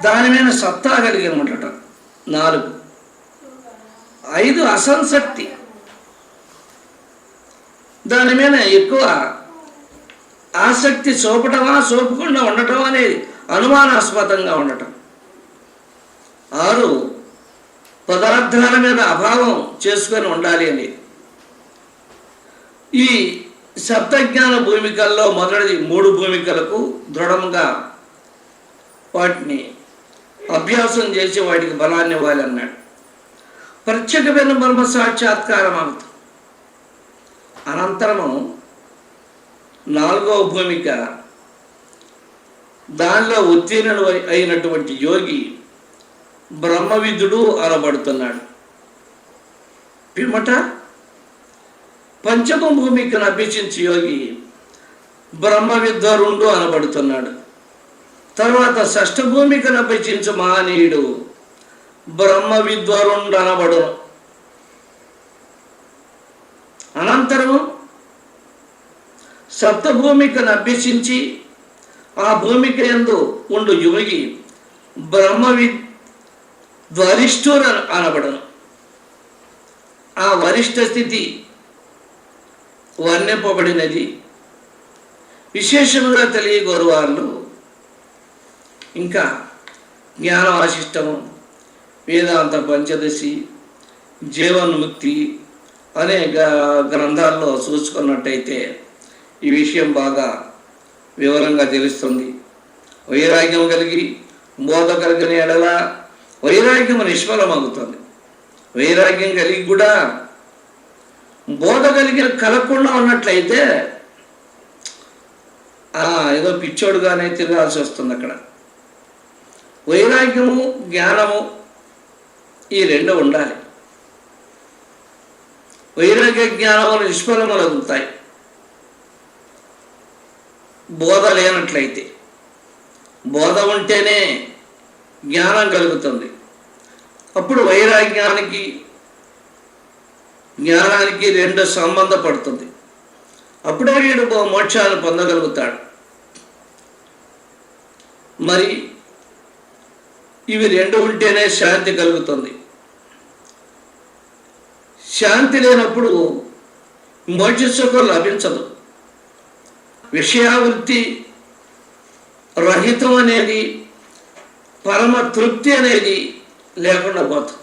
దాని మీద సత్తా కలిగి ఉండటం 4. 5 అసంశక్తి, దాని మీద ఎక్కువ ఆసక్తి చూపటమా చూపకుండా ఉండటం అనేది అనుమానాస్పదంగా ఉండటం. 6 పదార్థాల మీద అభావం చేసుకొని ఉండాలి అని. ఈ సప్తజ్ఞాన భూమికల్లో మొదటిది 3 భూమికలకు దృఢంగా వాటిని అభ్యాసం చేసి వాటికి బలాన్ని ఇవ్వాలి అన్నాడు. ప్రత్యేకమైన బ్రహ్మ సాక్షాత్కారం అవుతుంది. అనంతరము 4వ భూమిక, దానిలో ఉత్తీర్ణుడు అయినటువంటి యోగి బ్రహ్మవిదుడు అనబడుతున్నాడు. పిమ్మట 5వ భూమికను అభ్యసించి యోగి బ్రహ్మవిద్వరుండు అనబడుతున్నాడు. తర్వాత 6వ భూమికను అభ్యసించు మహనీయుడు బ్రహ్మవిద్వరుండు అనబడును. అనంతరము 7వ భూమికను అభ్యసించి ఆ భూమిక యందు ఉండు యోగి బ్రహ్మవిద్వరిష్ఠుడు అనబడును. ఆ వరిష్ఠ స్థితి వర్ణింపబడినది. విశేషముగా తెలియగోరు వాళ్ళు ఇంకా జ్ఞాన వాసిష్టము, వేదాంత పంచదశి, జీవన్ముక్తి అనే గ్రంథాల్లో చూసుకున్నట్టయితే ఈ విషయం బాగా వివరంగా తెలుస్తుంది. వైరాగ్యం కలిగి బోధ కలిగిన ఎడల వైరాగ్యం నిష్ఫలమవుతుంది. వైరాగ్యం కలిగి కూడా బోధ కలిగిన కలగకుండా ఉన్నట్లయితే ఏదో పిచ్చోడుగానే తిరగాల్సి వస్తుంది. అక్కడ వైరాగ్యము జ్ఞానము ఈ 2 ఉండాలి. వైరాగ్య జ్ఞానములు నిష్ఫలములవుతాయి బోధ లేనట్లయితే. బోధ ఉంటేనే జ్ఞానం కలుగుతుంది. అప్పుడు వైరాగ్యానికి జ్ఞానానికి 2 సంబంధపడుతుంది. అప్పుడే వీడు మోక్షాన్ని పొందగలుగుతాడు. మరి ఇవి 2 ఉంటేనే శాంతి కలుగుతుంది. శాంతి లేనప్పుడు మోక్ష సుఖం లభించదు. విషయావృత్తి రహితం అనేది, పరమ తృప్తి అనేది లేకుండా పోతుంది.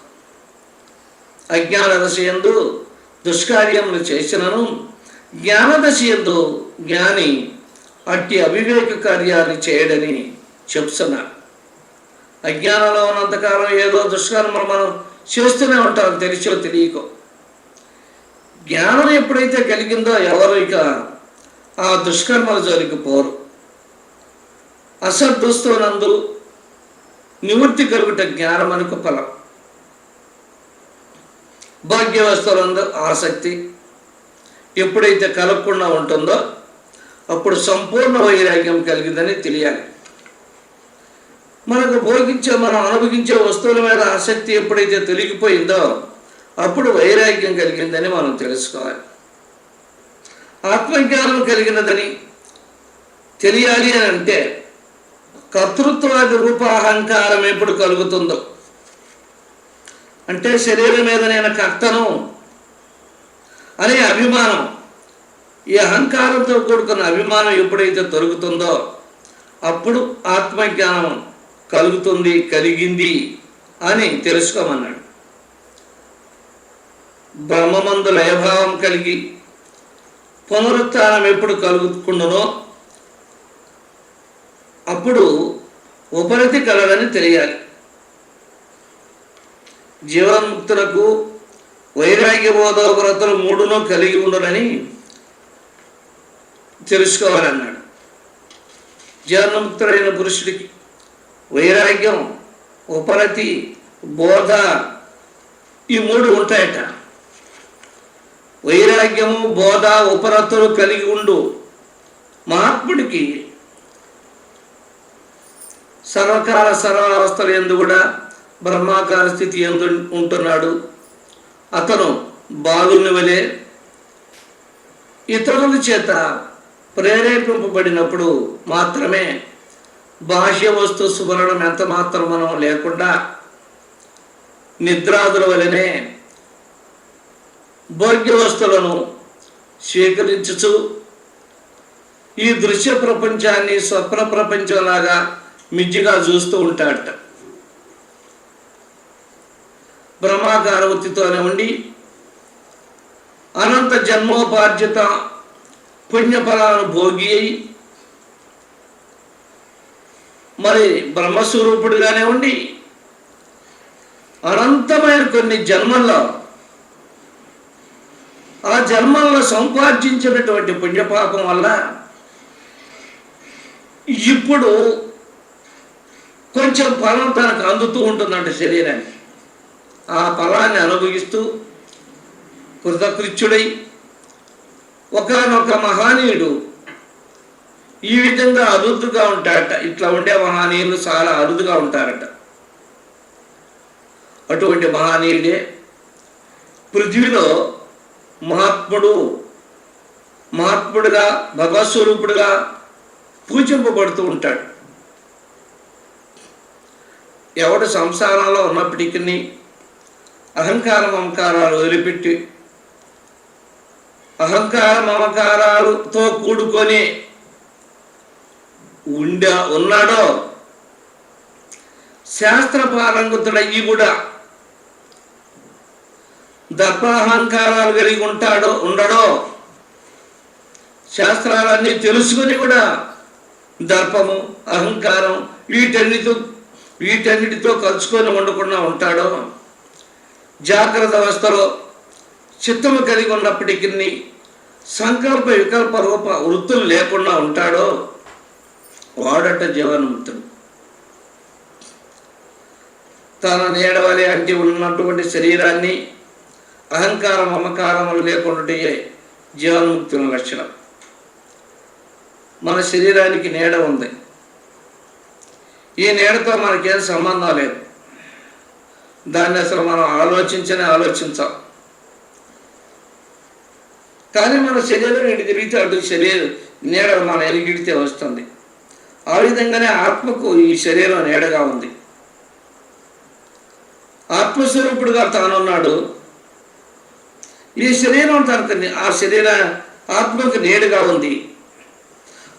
అజ్ఞాన దశయందు దుష్కార్యములు చేసినను జ్ఞానదశయందు జ్ఞాని అట్టి అవివేక కార్యాలు చేయడని చెప్తున్నారు. అజ్ఞానంలో ఉన్నంతకాలం ఏదో దుష్కర్మలు మనం చేస్తూనే ఉంటాం, తెలిసో తెలియకో. జ్ఞానం ఎప్పుడైతే కలిగిందో ఎవరు ఇక ఆ దుష్కర్మల జోలికి పోరు. అసద్దుస్తునందు నివృత్తి కలుగుట జ్ఞానమనుకు ఫలం. భాగ్యవస్తువులందు ఆసక్తి ఎప్పుడైతే కలగకుండా ఉంటుందో అప్పుడు సంపూర్ణ వైరాగ్యం కలిగిందని తెలియాలి. మనం అనుభవించే వస్తువుల మీద ఆసక్తి ఎప్పుడైతే తొలగిపోయిందో అప్పుడు వైరాగ్యం కలిగిందని మనం తెలుసుకోవాలి. ఆత్మజ్ఞానం కలిగినదని తెలియాలి అని అంటే కర్తృత్వాది రూపాహంకారం ఎప్పుడు కలుగుతుందో, అంటే శరీరం మీద నేను కర్తను అనే అభిమానం, ఈ అహంకారంతో కూడుకున్న అభిమానం ఎప్పుడైతే తొలుగుతుందో అప్పుడు ఆత్మజ్ఞానం కలుగుతుంది, కలిగింది అని తెలుసుకోమన్నాడు. బ్రహ్మమందు లయభావం కలిగి పునరుత్థానం ఎప్పుడు కలుగుకుండునో అప్పుడు ఉపరతి కలదని తెలియాలి. జీవన్ముక్తులకు వైరాగ్య బోధోపరతులు 3 కలిగి ఉండునని తెలుసుకోవాలన్నాడు. జీవన్ముక్తుడైన పురుషుడికి వైరాగ్యం, ఉపరతి, బోధ ఈ 3 ఉంటాయట. వైరాగ్యము, బోధ, ఉపరతులు కలిగి ఉండు మహాత్ముడికి సర్వకాల సర్వావస్థలు ఎందు కూడా బ్రహ్మాకార స్థితి ఎందు ఉంటున్నాడు. అతను బాలుని వలె ఇతరుల చేత ప్రేరేపింపబడినప్పుడు మాత్రమే బాహ్య వస్తు స్మరణం ఎంత మాత్రం మనం లేకుండా నిద్రాదుల వలనే భోగ్య వస్తువులను స్వీకరించుచు ఈ దృశ్య ప్రపంచాన్ని స్వప్న ప్రపంచంలాగా మిజ్జిగా చూస్తూ ఉంటాడట. బ్రహ్మాకార వృత్తితోనే ఉండి అనంత జన్మోపార్జిత పుణ్యఫలాలను భోగి అయి మరి బ్రహ్మస్వరూపుడిగానే ఉండి అనంతమైన కొన్ని జన్మల్లో ఆ జన్మల్లో సంపార్జించినటువంటి పుణ్యపాపం వల్ల ఇప్పుడు కొంచెం ఫలం తనకు అందుతూ ఉంటుందంట శరీరానికి. ఆ ఫలాన్ని అనుభవిస్తూ కృతకృత్యుడై ఒకానొక మహనీయుడు ఈ విధంగా అరుదుగా ఉంటాడట. ఇట్లా ఉండే మహనీయులు చాలా అరుదుగా ఉంటారట. అటువంటి మహనీయుడే పృథ్వీలో మహాత్ముడుగా భగవత్స్వరూపుడుగా పూజింపబడుతూ ఉంటాడు. ఎవడు సంసారంలో ఉన్నప్పటికీ అహంకార మమకారాలు వదిలిపెట్టి అహంకార మమకారాలతో కూడుకొని ఉన్నాడో, శాస్త్రపారంగతుడయ్యి కూడా దర్పాహంకారాలు కలిగి ఉండడో, శాస్త్రాలన్నీ తెలుసుకుని కూడా దర్పము అహంకారం వీటన్నిటితో కలుసుకొని ఉండకుండా ఉంటాడో, జాగ్రత్త అవస్థలో చిత్తము కలిగి ఉన్నప్పటికీ సంకల్ప వికల్ప రూప వృత్తులు లేకుండా ఉంటాడో వాడట జీవన్ముక్తుడు. తన నీడవలే అంటే ఉన్నటువంటి శరీరాన్ని అహంకారం మమకారములు లేకుండా జీవన్ముక్తుల లక్షణం. మన శరీరానికి నీడ ఉంది. ఈ నీడతో మనకేం సంబంధం లేదు. దాన్ని అసలు మనం ఆలోచించాం. కానీ మన శరీరం ఇటు తిరిగితే అటు నీడ మన ఎరిగిడితే వస్తుంది. ఆ విధంగానే ఆత్మకు ఈ శరీరం నీడగా ఉంది. ఆత్మస్వరూపుడుగా తానున్నాడు. ఈ శరీరం తనకు ఆత్మకు నీడగా ఉంది.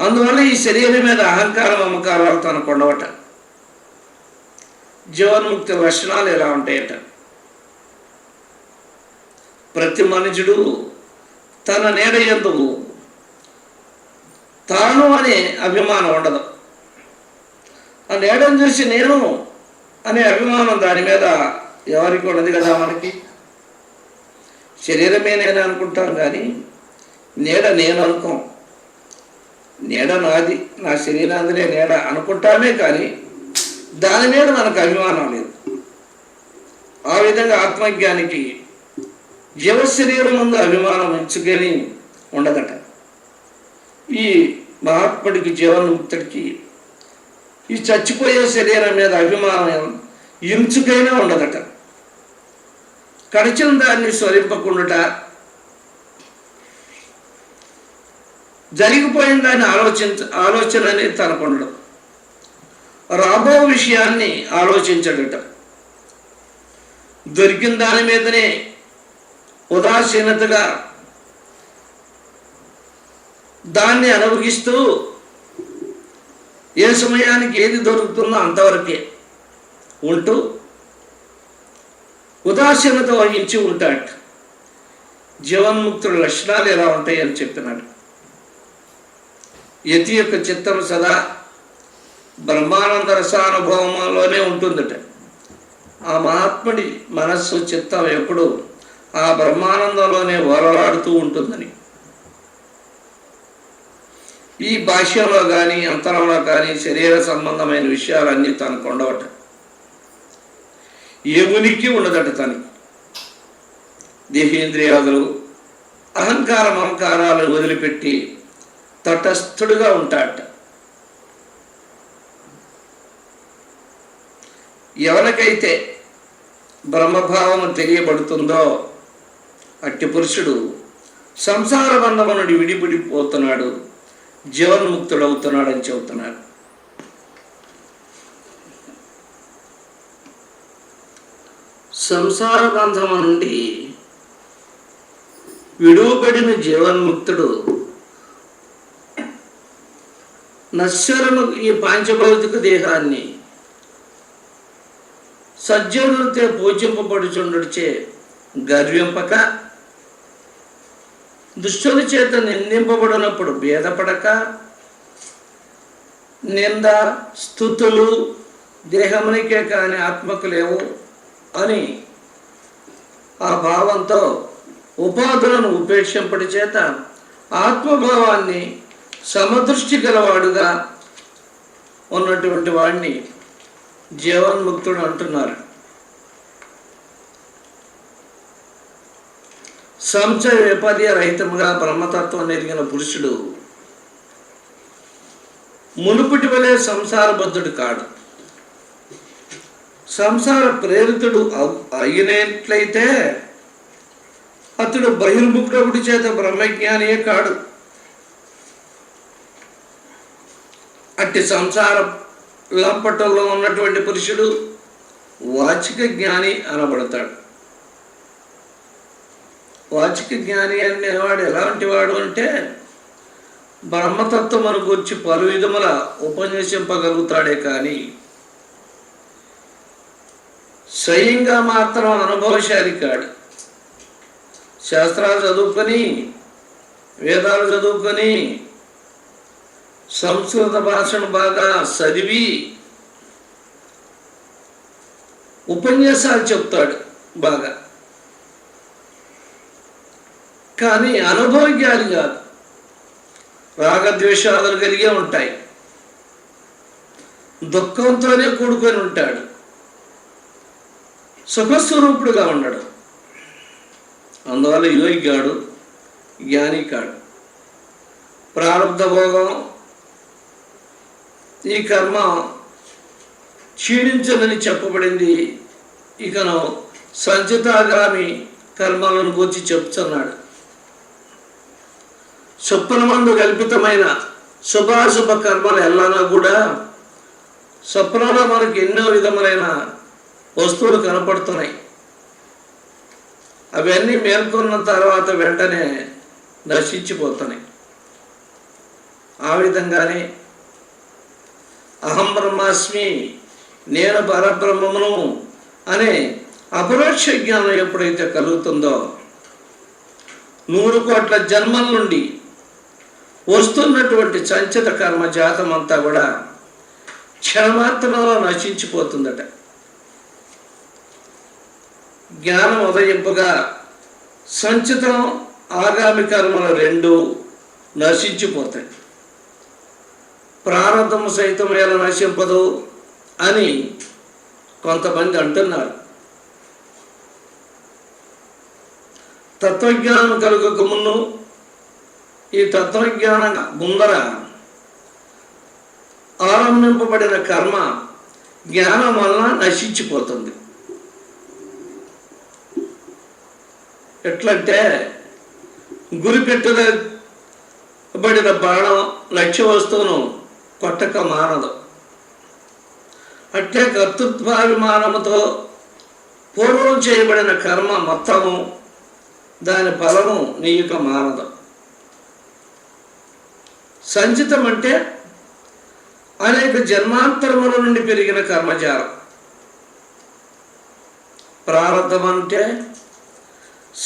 అందువల్ల ఈ శరీరం మీద అహంకారం మమకారాలు తనకు ఉండవట. జీవన్ముక్తి లక్షణాలు ఎలా ఉంటాయట? ప్రతి మనుషుడు తన నీడ యందు తాను అనే అభిమానం ఉండదు. ఆ నీడను చూసి నేను అనే అభిమానం దాని మీద ఎవరికి ఉండదు కదా. మనకి శరీరమే నేను అనుకుంటాం కానీ నీడ నేను అనుకోం. నీడ నాది, నా శరీరాందులే నీడ అనుకుంటామే కానీ దాని మీద మనకు అభిమానం లేదు. ఆ విధంగా ఆత్మజ్ఞానికి జీవశరీరం ముందు అభిమానం ఉంచుకొని ఉండదట. ఈ మహాత్ముడికి జీవన్ముక్తుడికి ఈ చచ్చిపోయే శరీరం మీద అభిమానం ఇంచుకైనా ఉండదట. కడిచిన దాన్ని స్మరింపకుండా జరిగిపోయిన దాన్ని ఆలోచన అనేది తనకు ఉండడం. రాబో విషయాన్ని ఆలోచించడట. దొరికిన దాని మీదనే ఉదాసీనతగా దాన్ని అనుభవిస్తూ ఏ సమయానికి ఏది దొరుకుతుందో అంతవరకే ఉంటూ ఉదాసీనత వహించి ఉంటాడు. జీవన్ముక్తుల లక్షణాలు ఎలా ఉంటాయని చెప్పినాడు. యతి యొక్క చిత్తం సదా బ్రహ్మానంద రసానుభవంలోనే ఉంటుందట. ఆ మహాత్ముడి మనస్సు చిత్తం ఎప్పుడు ఆ బ్రహ్మానందంలోనే ఓలలాడుతూ ఉంటుందని. ఈ భాష్యంలో కానీ అంతరంలో కానీ శరీర సంబంధమైన విషయాలన్నీ తనకు ఉండవట. ఏ ఉనికి ఉండదట తనకి. దేహేంద్రియాదులు అహంకార మమకారాలు వదిలిపెట్టి తటస్థుడుగా ఉంటాడట. ఎవరికైతే బ్రహ్మభావము తెలియబడుతుందో అట్టి పురుషుడు సంసార బంధము నుండి విడిపడిపోతున్నాడు, జీవన్ముక్తుడవుతున్నాడని చెబుతున్నాడు. సంసార బంధము నుండి విడువబడిన జీవన్ముక్తుడు నశ్వరము ఈ పాంచభౌతిక దేహాన్ని సజ్జనులతో పూజింపబడుచుండుచే గర్వింపక, దుష్టుల చేత నిందింపబడినప్పుడు భేదపడక, నింద స్తుతులు దేహమునికే కాని ఆత్మకు లేవు అని ఆ భావంతో ఉపాధులను ఉపేక్షింపడి చేత ఆత్మభావాన్ని సమదృష్టి గలవాడుగా ఉన్నటువంటి వాడిని జీవన్ముక్తుడు అంటున్నారు. సంశయ విపర్య రహితముగా బ్రహ్మతత్వం ఎరిగిన పురుషుడు మునుపటి వలె సంసారబద్ధుడు కాడు. సంసార ప్రేరితుడు అయినట్లయితే అతడు బహిర్ముఖుడు చేత బ్రహ్మజ్ఞానియే కాడు. అట్టి సంసార లంపటంలో ఉన్నటువంటి పురుషుడు వాచిక జ్ఞాని అనబడతాడు. వాచిక జ్ఞాని అనేవాడు ఎలాంటి వాడు అంటే బ్రహ్మతత్వమును గురించి పలు విధముల ఉపన్యసింపగలుగుతాడే కానీ స్వయంగా మాత్రం అనుభవశాలి కాడు. శాస్త్రాలు చదువుకొని, వేదాలు చదువుకొని, సంస్కృత భాషను బాగా చదివి ఉపన్యాసాలు చెప్తాడు బాగా, కానీ అనుభవజ్ఞాని కాదు. రాగద్వేషాలు కలిగే ఉంటాయి, దుఃఖంతోనే కూడుకొని ఉంటాడు, సుఖస్వరూపుడుగా ఉండడు. అందువల్ల యోగి కాడు, జ్ఞాని కాడు. ప్రారంధ భోగం ఈ కర్మ క్షీణించదని చెప్పబడింది. ఇకను సంచితాగామి కర్మలను గురించి చెప్తున్నాడు. స్వప్నమందు కల్పితమైన శుభాశుభ కర్మలు ఎల్లానా కూడా స్వప్నంలో మనకు ఎన్నో విధములైన వస్తువులు కనపడుతున్నాయి. అవన్నీ మేల్కొన్న తర్వాత వెంటనే నశించిపోతున్నాయి. ఆ విధంగానే అహం బ్రహ్మాస్మి, నేను పరబ్రహ్మమును అనే అపరోక్ష జ్ఞానం ఎప్పుడైతే కలుగుతుందో 100 కోట్ల జన్మల నుండి వస్తున్నటువంటి సంచిత కర్మ జాతం అంతా కూడా క్షణమాత్రంలో నశించిపోతుందట. జ్ఞానం ఉదయింపుగా సంచితం ఆగామి కర్మలు 2 నశించిపోతాయి. ప్రారంధము సైతం ఎలా నశింపదు అని కొంతమంది అంటున్నారు. తత్వజ్ఞానం కలుగక ముందు ఈ తత్వజ్ఞానం ముందర ఆరంభింపబడిన కర్మ జ్ఞానం వలన నశించిపోతుంది. ఎట్లంటే గురిపెట్టబడిన బాణం లక్ష్య వస్తువును కొట్టక మానదు. అట్లే కర్తృత్వాభిమానముతో పూర్వం చేయబడిన కర్మ మొత్తము దాని ఫలము నీయక మానదు. సంచితం అంటే అనేక జన్మాంతరముల నుండి పెరిగిన కర్మజాలం. ప్రారంధం అంటే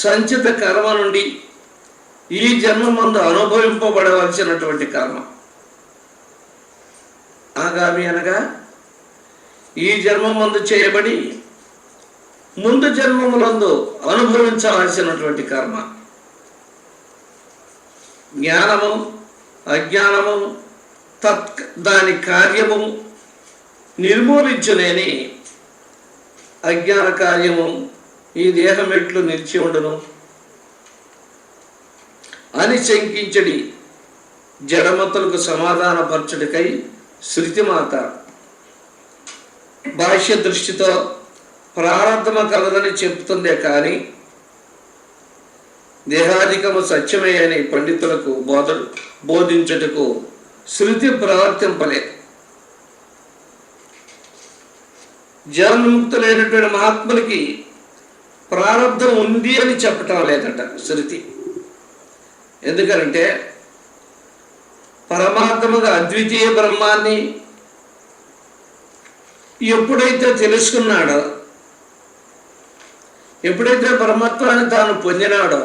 సంచిత కర్మ నుండి ఈ జన్మమందు అనుభవింపబడవలసినటువంటి కర్మ. ఆగామి అనగా ఈ జన్మమందు చేయబడి ముందు జన్మములందు అనుభవించవలసినటువంటి కర్మ. జ్ఞానము అజ్ఞానము దాని కార్యము నిర్మూలించులేని అజ్ఞాన కార్యము ఈ దేహం ఎట్లు నిలిచి ఉండును అని శంకించడి జడమతులకు సమాధానపరచుడికై శృతిమాత భాష్య దృష్టితో ప్రారంధమ కలదని చెప్తుందే కానీ దేహాధికము సత్యమే అని పండితులకు బోధించుటకు శృతి ప్రవర్తింపలేదు. జన్ముక్తులైనటువంటి మహాత్ములకి ప్రారంధం ఉంది అని చెప్పటం లేదట శృతి. ఎందుకంటే పరమాత్మగా అద్వితీయ బ్రహ్మాన్ని ఎప్పుడైతే తెలుసుకున్నాడో, ఎప్పుడైతే పరమత్వాన్ని తాను పొందినాడో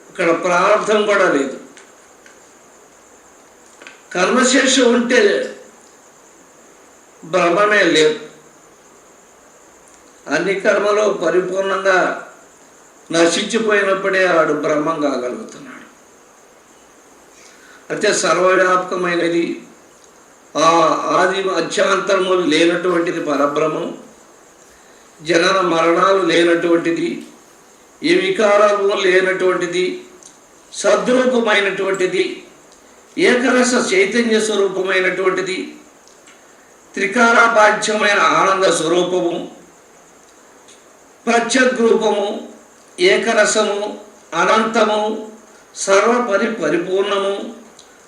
ఇక్కడ ప్రారంధం కూడా లేదు. కర్మశేషం ఉంటే బ్రహ్మమే లేదు. అన్ని కర్మలు పరిపూర్ణంగా నశించిపోయినప్పుడే ఆడు బ్రహ్మం కాగలుగుతున్నాడు. అయితే సర్వవ్యాపకమైనది, ఆ ఆది అధ్యాంతరములు లేనటువంటిది పరబ్రహ్మం, జనన మరణాలు లేనటువంటిది, ఏ వికారాలు లేనటువంటిది, సద్రూపమైనటువంటిది, ఏకరస చైతన్య స్వరూపమైనటువంటిది, త్రికారాబాధ్యమైన ఆనంద స్వరూపము, ప్రత్యగ్రూపము, ఏకరసము, అనంతము, పరిపూర్ణము,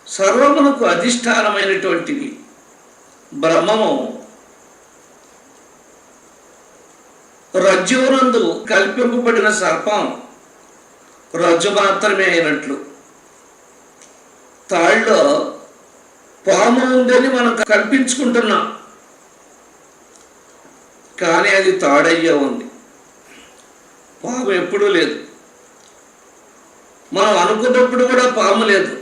సర్వమునకు అధిష్టానమైనటువంటిది బ్రహ్మము రజ్జునందు కల్పింపబడిన సర్పం రజ్జు మాత్రమే అయినట్లు తాళ్ళలో పాము ఉందని మనం కల్పించుకుంటున్నాం, కానీ అది తాడయ్యే ఉంది. పాము ఎప్పుడూ లేదు. మనం అనుకున్నప్పుడు కూడా పాము లేదు,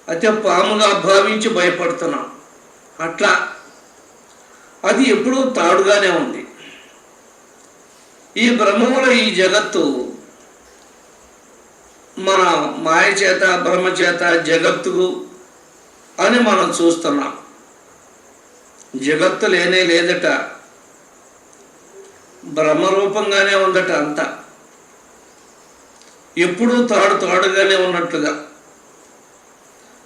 అయితే పాముగా భావించి భయపడుతున్నాం. అట్లా అది ఎప్పుడూ తాడుగానే ఉంది. ఈ బ్రహ్మముల ఈ జగత్తు మన మాయ చేత, బ్రహ్మ చేత జగత్తు అని మనం చూస్తున్నాం. జగత్తు లేనే లేదట, బ్రహ్మరూపంగానే ఉందట. అంతా ఎప్పుడూ తాడుగానే ఉన్నట్లుగా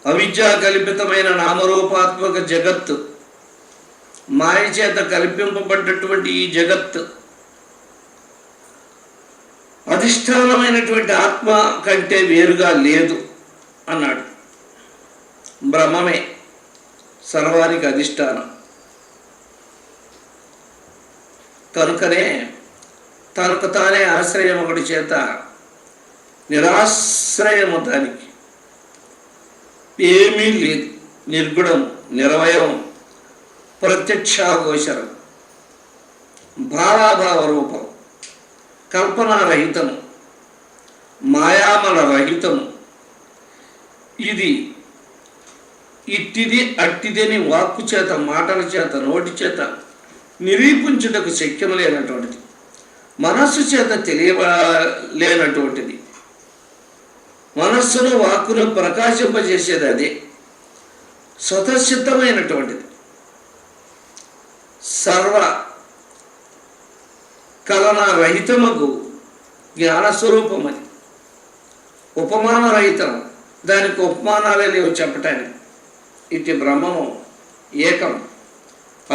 అవిద్యా కల్పితమైన నామరూపాత్మక జగత్తు, మాయ చేత కల్పింపబడ్డటువంటి ఈ జగత్తు అధిష్టానమైనటువంటి ఆత్మ కంటే వేరుగా లేదు అన్నాడు. బ్రహ్మమే సర్వానికి అధిష్టానం. కనుకనే తనకు తానే ఆశ్రయం ఒకటి చేత నిరాశ్రయము, దానికి ఏమీ లేదు, నిర్గుణం, నిరవయం, ప్రత్యక్షాగోచరం, భావాభావ రూపం, కల్పనారహితము, మాయామల రహితము. ఇది ఇట్టిది అట్టిదని వాక్కు చేత, మాటల చేత, నోటి చేత నిరూపించుటకు శక్యం లేనటువంటిది, మనస్సు చేత తెలియలేనటువంటిది, మనస్సును వాక్కును ప్రకాశింపజేసేది అదే, స్వతసిద్ధమైనటువంటిది, సర్వ కలన రహితముకు జ్ఞానస్వరూపం. అది ఉపమాన రహితం, దానికి ఉపమానాలే లేవు చెప్పటానికి. ఇటు బ్రహ్మము ఏకం,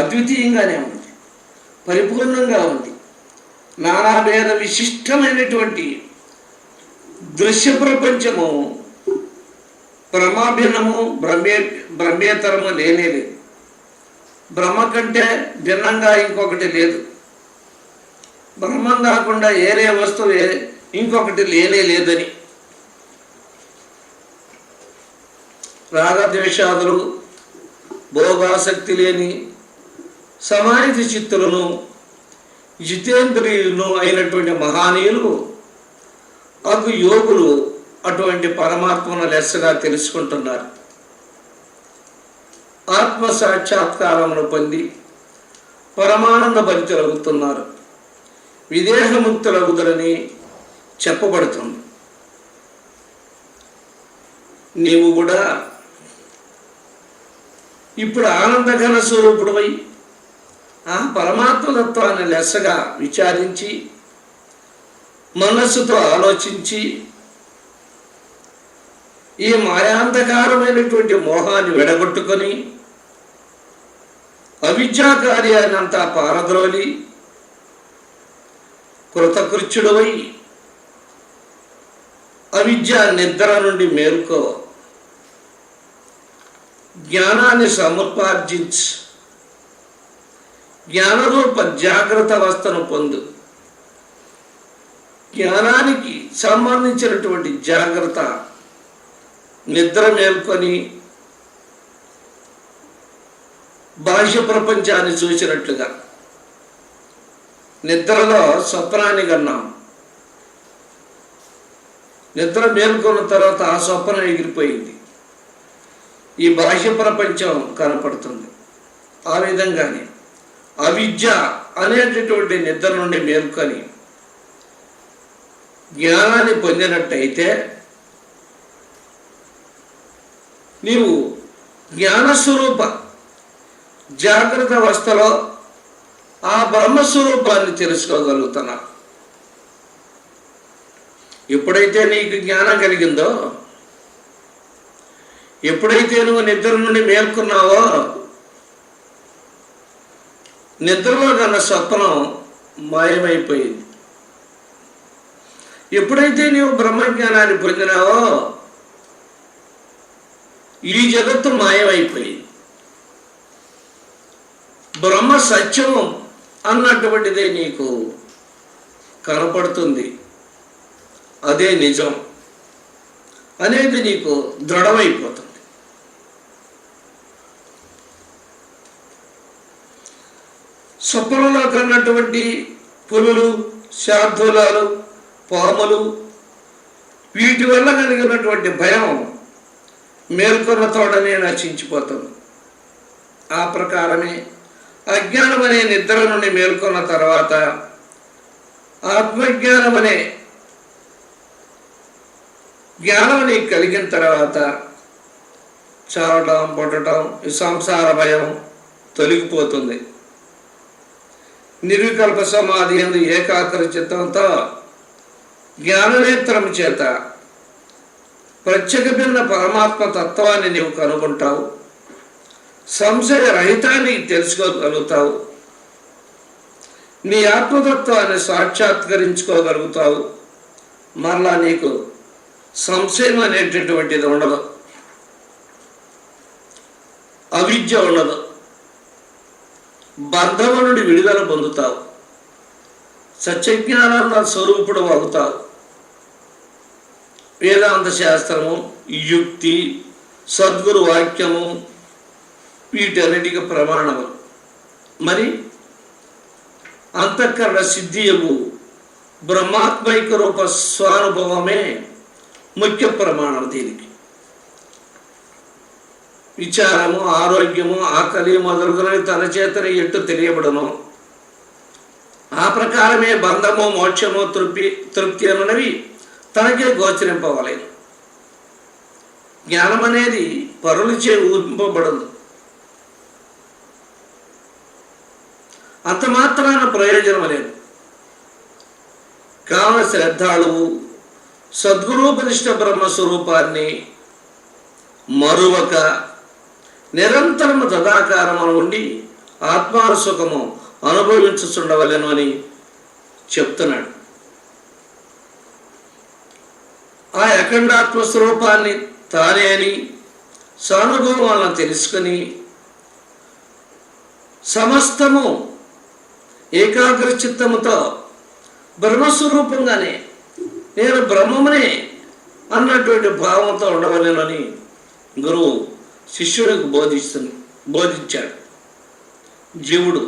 అద్వితీయంగానే ఉంది, పరిపూర్ణంగా ఉంది. నానాభేద విశిష్టమైనటువంటి దృశ్య ప్రపంచము బ్రహ్మాభిన్నము, బ్రహ్మేతరము లేనే లేదు. బ్రహ్మ కంటే భిన్నంగా ఇంకొకటి లేదు. బ్రహ్మం కాకుండా ఏరే వస్తువు ఇంకొకటి లేనే లేదని. రాగద్వేషాదులు, భోగాసక్తి లేని సమాహిత చిత్తులను, జితేంద్రియులను అయినటువంటి మహానీయులు అగు యోగులు అటువంటి పరమాత్మను లెస్సగా తెలుసుకుంటున్నారు. ఆత్మ సాక్షాత్కారమును పొంది పరమానంద భరితులవుతున్నారు, విదేహముక్తులగుదరని చెప్పబడుతుంది. నీవు కూడా ఇప్పుడు ఆనందఘన స్వరూపుడువై ఆ పరమాత్మతత్వాన్ని లెస్సగా విచారించి, మనస్సుతో ఆలోచించి, ఈ మాయాంధకారమైనటువంటి మోహాన్ని విడగొట్టుకొని అవిద్యా కార్యాన్ని అంతా పారద్రోలి కృతకృత్యుడవై అవిద్యా నిద్ర నుండి మేలుకో, జ్ఞానాన్ని సముపార్జించి జ్ఞానరూప జాగ్రత్త అవస్థను పొందు. జ్ఞానానికి సంబంధించినటువంటి జాగ్రత్త నిద్ర మేల్కొని బాహ్య ప్రపంచాన్ని చూసినట్లుగా నిద్రలో స్వప్నాన్ని కన్నాం. నిద్ర మేల్కొన్న తర్వాత ఆ స్వప్నం ఎగిరిపోయింది, ఈ బాహ్య ప్రపంచం కనపడుతుంది. ఆ విధంగానే అవిద్య అనేటటువంటి నిద్ర నుండి మేల్కొని జ్ఞానాన్ని పొందినట్టయితే నీవు జ్ఞానస్వరూప జాగ్రత్త అవస్థలో ఆ బ్రహ్మస్వరూపాన్ని తెలుసుకోగలుగుతున్నా. ఎప్పుడైతే నీకు జ్ఞానం కలిగిందో, ఎప్పుడైతే నువ్వు నిద్ర నుండి మేల్కొన్నావో, నిద్రలో కన్న స్వప్నం మాయమైపోయింది. ఎప్పుడైతే నీవు బ్రహ్మజ్ఞానాన్ని పొందినావో ఈ జగత్తు మాయమైపోయింది. బ్రహ్మ సత్యము అన్నటువంటిదే నీకు కనపడుతుంది. అదే నిజం అనేది నీకు దృఢమైపోతుంది. స్వప్నంలో కన్నటువంటి పులులు, శార్దూలాలు, పాములు, వీటి వల్ల కలిగినటువంటి భయం మేల్కొన్న తోడనే నశించిపోతుంది. ఆ ప్రకారమే అజ్ఞానం అనే నిద్ర నుండి మేల్కొన్న తర్వాత ఆత్మజ్ఞానం అనే జ్ఞానం నీకు కలిగిన తర్వాత చావటం, పుట్టడం, ఈ సంసార భయం తొలగిపోతుంది. నిర్వికల్ప సమాధి ఎందు ఏకాగ్ర చిత్తంతో జ్ఞాననేత్రం చేత ప్రత్యేక భిన్న పరమాత్మ తత్వాన్ని నీవు కనుగొంటావు. సంశయ రహితాన్ని తెలుసుకోగలుగుతావు. నీ ఆత్మతత్వాన్ని సాక్షాత్కరించుకోగలుగుతావు. మరలా నీకు సంశయం అనేటటువంటిది ఉండదు, అవిద్య ఉండదు. బంధము నుండి విడుదల పొందుతావు. సత్యజ్ఞానాల స్వరూపుడు అవుతావు. వేదాంత శాస్త్రము, యుక్తి, సద్గురు వాక్యము వీటన్నిటికి ప్రమాణము. మరి అంతఃకరణ సిద్ధియము బ్రహ్మాత్మైక రూప స్వానుభవమే ముఖ్య ప్రమాణం. దీనికి విచారము, ఆరోగ్యము, ఆకలి మొదలుగునవి తన చేతనే ఎట్టు తెలియబడను. ఆ ప్రకారమే బంధము, మోక్షము, తృప్తి అనునవి తనకే గోచరింపవలేదు. జ్ఞానం అనేది పరులచే ఊహింపబడదు. అంత మాత్రాన ప్రయోజనం లేదు. కావున శ్రద్ధాళువు సద్గురూపనిష్ట బ్రహ్మస్వరూపాన్ని మరువక నిరంతరము తదాకారము ఉండి ఆత్మానుసుఖము అనుభవించుచుండవలెను అని చెప్తున్నాడు. ఆ అఖండాత్మస్వరూపాన్ని తానే అని సానుభవం వలన తెలుసుకొని సమస్తము ఏకాగ్ర చిత్తముతో బ్రహ్మస్వరూపంగానే నేను బ్రహ్మమునే అన్నటువంటి భావంతో ఉండవలేనని గురువు శిష్యుడికి బోధించాడు. జీవుడు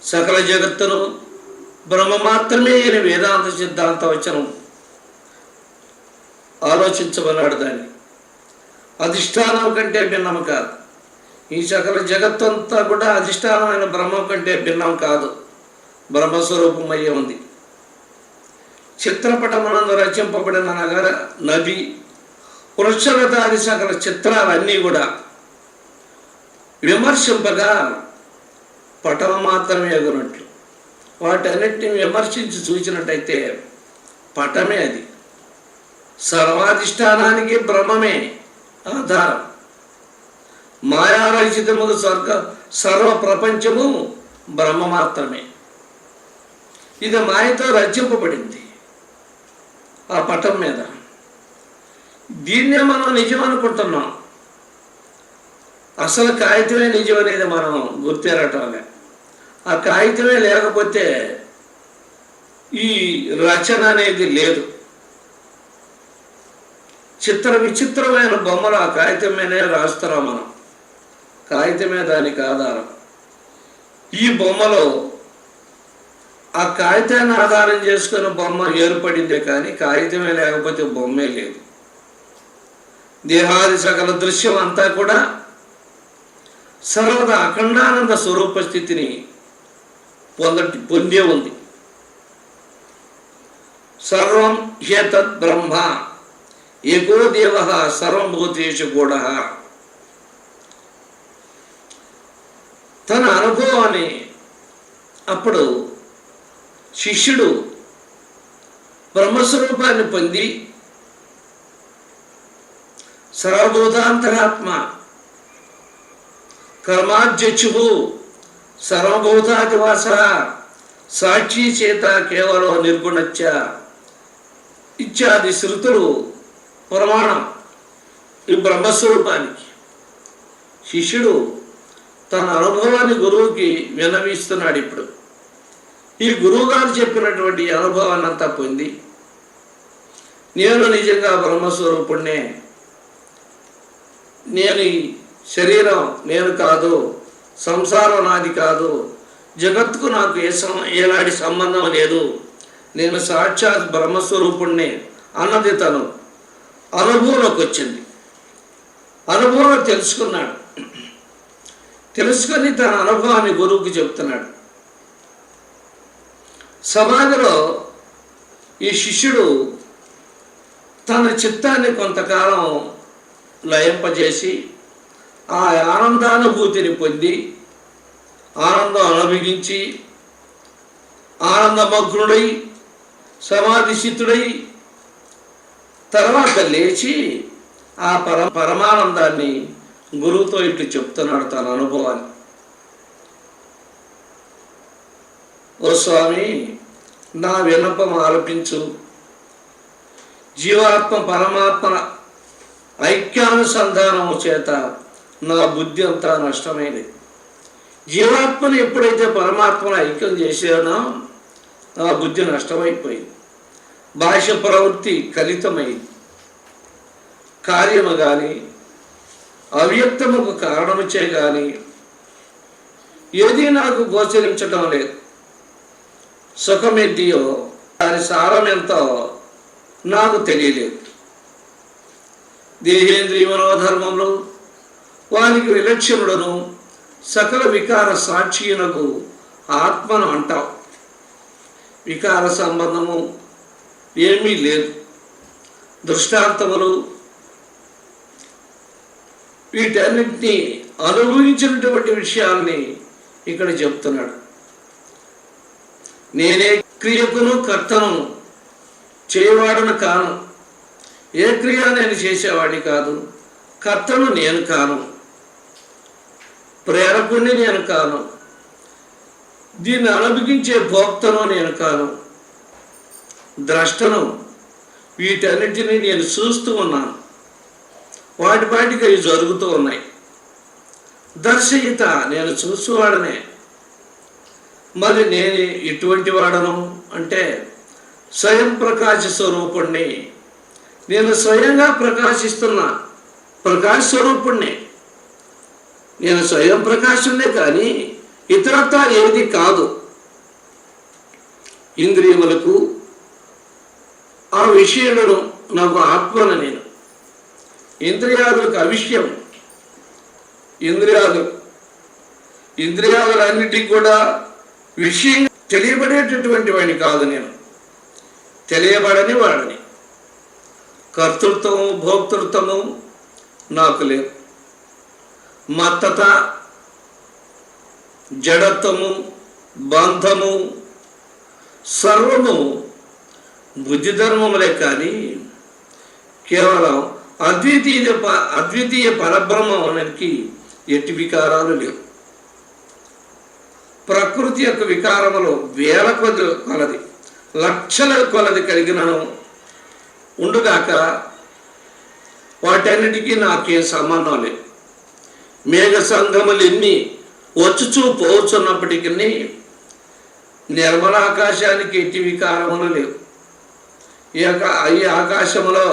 సకల జగత్తును బ్రహ్మ మాత్రమే అని వేదాంత సిద్ధాంత వచనం ఆలోచించమన్నాడు. దాన్ని అధిష్టానం కంటే భిన్నం కాదు. ఈ సకల జగత్తంతా కూడా అధిష్టానమైన బ్రహ్మం కంటే భిన్నం కాదు, బ్రహ్మస్వరూపమయ్యే ఉంది. చిత్రపటమనందు రచింపబడిన నగర, నది, వృక్షలతాది సకల చిత్రాలన్నీ కూడా విమర్శింపగా పటం మాత్రమే ఎగునట్లు. వాటన్నిటిని విమర్శించి చూసినట్టయితే పటమే అది. సర్వాధిష్టానానికి బ్రహ్మమే ఆధారం. మాయారహితము సర్వ ప్రపంచము బ్రహ్మ మాత్రమే. ఇది మాయతో రచింపబడింది ఆ పటం మీద. దీన్నే మనం నిజం అనుకుంటున్నాం. అసలు కాగితమే నిజం అనేది మనం గుర్తెరటాలే. ఆ కాగితమే లేకపోతే ఈ రచన అనేది లేదు. చిత్ర విచిత్రమైన బొమ్మలు ఆ కాగితం మీదే రాస్తున్నాం మనం. కాగితమే దానికి ఆధారం. ఈ బొమ్మలో ఆ కాగితాన్ని ఆధారం చేసుకుని బొమ్మ ఏర్పడిందే కానీ కాగితమే లేకపోతే బొమ్మే లేదు. దేహాది సకల దృశ్యం అంతా కూడా సర్వదా అఖండానంద స్వరూప స్థితిని పొందే ఉంది. సర్వం హ్యేతత్ బ్రహ్మ ఏకో దేవ సర్వభూతేషు గూఢ. తన అనుభవాన్ని అప్పుడు శిష్యుడు బ్రహ్మస్వరూపాన్ని పొంది సర్వభూతాంతరాత్మ కర్మాధ్యక్షు సర్వభూతాదివాస సాక్షి చేత కేవలం నిర్గుణచ్చ ఇత్యాది శృతులు ప్రమాణం ఈ బ్రహ్మస్వరూపానికి. శిష్యుడు తన అనుభవాన్ని గురువుకి విన్నవిస్తున్నాడు. ఇప్పుడు ఈ గురువు గారు చెప్పినటువంటి అనుభవాన్ని అంతా పొంది నేను నిజంగా బ్రహ్మస్వరూపుణ్ణే, నేను ఈ శరీరం నేను కాదు, సంసారం నాది కాదు, జగత్తుకు నాకు ఎలాంటి సంబంధం లేదు, నేను సాక్షాత్ బ్రహ్మస్వరూపుణ్ణి అన్నది తను అనుభవంలోకి వచ్చింది. అనుభవంలో తెలుసుకున్నాడు. తెలుసుకొని తన అనుభవాన్ని గురువుకి చెప్తున్నాడు. సమాధిలో ఈ శిష్యుడు తన చిత్తాన్ని కొంతకాలం లయింపజేసి ఆ ఆనందానుభూతిని పొంది ఆనందం అనుభవించి ఆనందమగ్నుడై సమాధిస్థితుడై తర్వాత లేచి ఆ పరమానందాన్ని గురువుతో ఇట్లు చెప్తున్నాడు తన అనుభవాన్ని. ఓ స్వామి, నా విన్నపం ఆలపించు. జీవాత్మ పరమాత్మ ఐక్యానుసంధానము చేత నా బుద్ధి అంతా నష్టమైనది. జీవాత్మను ఎప్పుడైతే పరమాత్మను ఐక్యం చేశానో నా బుద్ధి నష్టమైపోయింది. భాష ప్రవృత్తి కలితమైంది. కార్యము కానీ అవ్యక్తముకు కారణముచే కానీ ఏది నాకు గోచరించడం లేదు. సుఖమేంటియో దాని సారం ఎంతో నాకు తెలియలేదు. దేహేంద్రియ మనోధర్మములు వానికి విలక్షణుడను సకల వికార సాక్షియునకు ఆత్మను అంటావు. వికార సంబంధము ఏమీ లేదు. దృష్టాంతములు వీటన్నిటినీ అనుభవించినటువంటి విషయాల్ని ఇక్కడ చెప్తున్నాడు. నేనే క్రియకును కర్తను చేయవాడను కాను. ఏ క్రియ నేను చేసేవాడిని కాదు. కర్తను నేను కాను. ప్రేరకుణ్ణి నేను కాను. దీన్ని అనుభవించే భోక్తను నేను కాను. ద్రష్టను. వీటన్నిటినీ నేను చూస్తూ ఉన్నాను. వాటికి అవి జరుగుతూ ఉన్నాయి. దర్శయిత, నేను చూసేవాడనే. మరి నేను ఇటువంటి వాడను అంటే స్వయం ప్రకాశ స్వరూపుణ్ణి. నేను స్వయంగా ప్రకాశిస్తున్నా ప్రకాశ స్వరూపుణ్ణి. నేను స్వయం ప్రకాశుణ్ణే కానీ ఇతరత్వ ఏది కాదు. ఇంద్రియములకు ఆ విషయాలను నాకు ఆత్మను నేను. ఇంద్రియాదులకు అవిషయం. ఇంద్రియాదులన్నిటికీ కూడా విషయం తెలియబడేటటువంటి వాడిని కాదు నేను. తెలియబడని వాడిని. కర్తృత్వము భోక్తృత్వము నాకు లేదు. మత్తత, జడత్వము, బంధము సర్వము బుద్ధిధర్మములే కానీ కేవలం అద్వితీయ పరబ్రహ్మానికి ఎట్టి వికారాలు లేవు. ప్రకృతి యొక్క వికారములు వేల కొలది లక్షల కొలది కలిగినను ఉండుగాక వాటన్నిటికీ నాకేం సంబంధం లేదు. మేఘ సంఘములు ఎన్ని వచ్చుచూ పోవచ్చున్నప్పటికీ నిర్మల ఆకాశానికి ఎట్టి వికారములు లేవు. ఈ ఆకాశంలో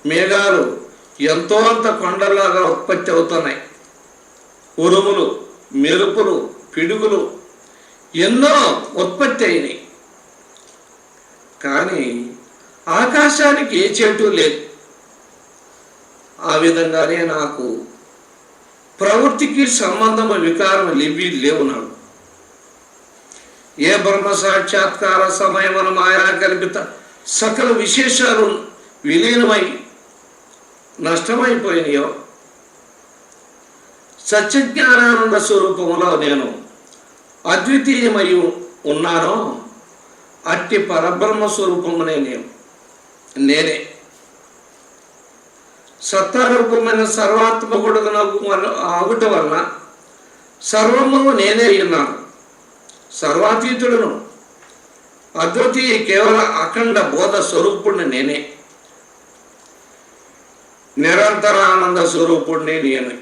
మేఘాలు ఎంతో అంత కొండలాగా ఉత్పత్తి అవుతున్నాయి. ఉరుములు, మెరుపులు, పిడుగులు ఎన్నో ఉత్పత్తి అయినాయి. కానీ ఆకాశానికి ఏ చెట్టు లేదు. ఆ విధంగానే నాకు ప్రవృత్తికి సంబంధము వికారం లేవు. నాకు ఏ బ్రహ్మ సాక్షాత్కార సమయమున మాయా కల్పిత సకల విశేషాలు విలీనమై నష్టమైపోయినాయో, సత్యజ్ఞానానంద స్వరూపములో నేను అద్వితీయమై ఉన్నానో అట్టి పరబ్రహ్మ స్వరూపమునే నేనే. సత్తారూపమైన సర్వాత్మకుడు ఆగుట వలన సర్వము నేనే ఉన్నాను. సర్వాతీతులను, అద్వితీయ కేవల అఖండ బోధ స్వరూపుణ్ణి నేనే. నిరంతరానంద స్వరూపుణ్ణి నేనే.